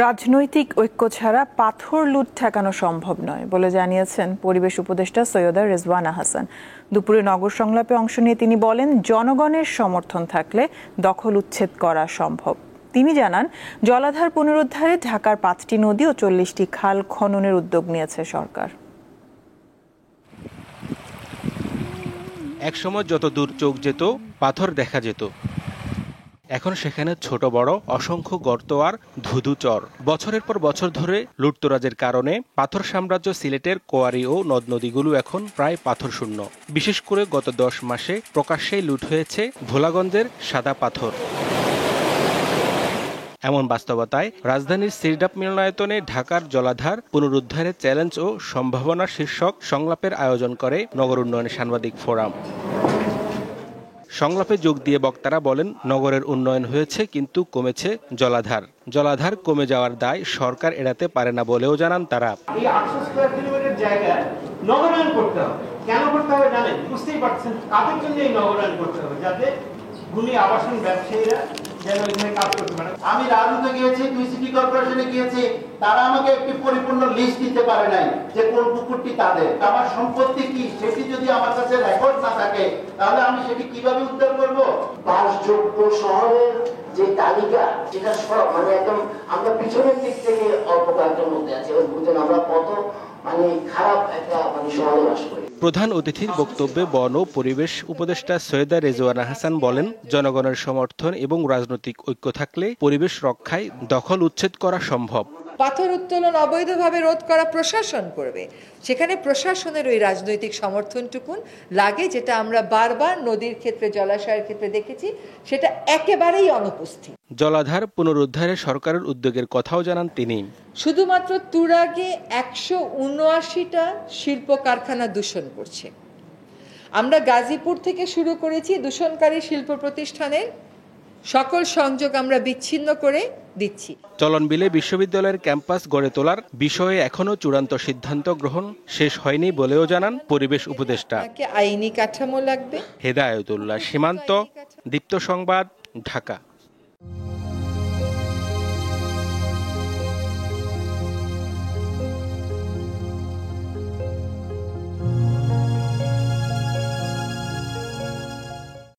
রাজনৈতিক ঐক্য ছাড়া পাথর লুট ঠেকানো সম্ভব নয় বলে জানিয়েছেন পরিবেশ উপদেষ্টা সৈয়দা রেজওয়ানা হাসান। দুপুরে নগর সংলাপে অংশ নিয়ে তিনি বলেন, জনগণের সমর্থন থাকলে দখল উচ্ছেদ করা সম্ভব। তিনি জানান, জলাধার পুনরুদ্ধারে ঢাকার 5টি নদী ও 40টি খাল খননের উদ্যোগ নিয়েছে সরকার। একসময় যত দূর চোখ যেত পাথর দেখা যেত, এখন সেখানে ছোট বড় অসংখ্য গর্ত আর ধুধু চর। বছরের পর বছর ধরে লুটতরাজের কারণে পাথর সাম্রাজ্য সিলেটের কোয়ারি ও নদ নদীগুলো এখন প্রায় পাথর শূন্য। বিশেষ করে গত 10 মাসে প্রকাশ্যেই লুট হয়েছে ভোলাগঞ্জের সাদা পাথর। এমন বাস্তবতায় রাজধানীর সিরডাপ মিলনায়তনে ঢাকার জলাধার পুনরুদ্ধারে চ্যালেঞ্জ ও সম্ভাবনা শীর্ষক সংলাপের আয়োজন করে নগর উন্নয়ন সাংবাদিক ফোরাম। সংলাপে যোগ দিয়ে বক্তারা বলেন, নগরের উন্নয়ন হয়েছে কিন্তু কমেছে জলাধার। জলাধার কমে যাওয়ার দায় সরকার এড়াতে পারে না বলেও জানান তারা। এই 800 স্কয়ার কিলোমিটার জায়গায় নগরায়ন করতে হবে। কেন করতে হবে জানেন? বুঝতেই পারছেন কাদের জন্য এই নগরায়ন করতে হবে, যাতে ভূমি আবাসন ব্যবসায়ীরা যেন এখানে কাজ করতে পারে। আমি রাজুতে গিয়েছি, 2 সিটি কর্পোরেশনে গিয়েছি, তারা আমাকে একটি পরিপূর্ণ লিস্ট দিতে পারে নাই যে কোন পুকুরটি তাদের। আমার সম্পত্তি কি সেটি যদি আমার কাছে রেকর্ড না থাকে তাহলে আমি সেটি কিভাবে উদ্ধার করব? বাসযোগ্য শহরের যে তালিকা, যেটা সব মানে একদম আমরা পিছনের দিক থেকে অল্প কয়েকটার মধ্যে আছি এবং বুঝুন আমরা কত খারাপ একটা শহরে বাস করি। প্রধান অতিথির বক্তব্যে বন ও পরিবেশ উপদেষ্টা সৈয়দা রেজওয়ানা হাসান বলেন, জনগণের সমর্থন এবং রাজনৈতিক ঐক্য থাকলে পরিবেশ রক্ষায় দখল উচ্ছেদ করা সম্ভব। পাথর উত্তোলন অবৈধভাবে রোধ করা প্রশাসন করবে, সেখানে প্রশাসনের ওই রাজনৈতিক সমর্থনটুকুন লাগে, যেটা আমরা বারবার নদীর ক্ষেত্রে জলাশয়ের ক্ষেত্রে দেখেছি, সেটা একেবারেই অনুপস্থিত। জলাধার পুনরুদ্ধারে সরকারের উদ্যোগের কথাও জানান তিনি। শুধুমাত্র তুরাগে 179টা শিল্প কারখানা দূষণ করছে। আমরা গাজীপুর থেকে শুরু করেছি দূষণকারী শিল্প প্রতিষ্ঠানের সকল সংযোগ আমরা বিচ্ছিন্ন করে দিচ্ছি। চলনবিলে বিশ্ববিদ্যালয়ের ক্যাম্পাস গড়ে তোলার বিষয়ে এখনো চূড়ান্ত সিদ্ধান্ত গ্রহণ শেষ হয়নি বলেও জানান পরিবেশ উপদেষ্টা। আইনি কাঠামো লাগবে। হেদায়েতুল্লাহ সীমান্ত, দীপ্ত সংবাদ, ঢাকা।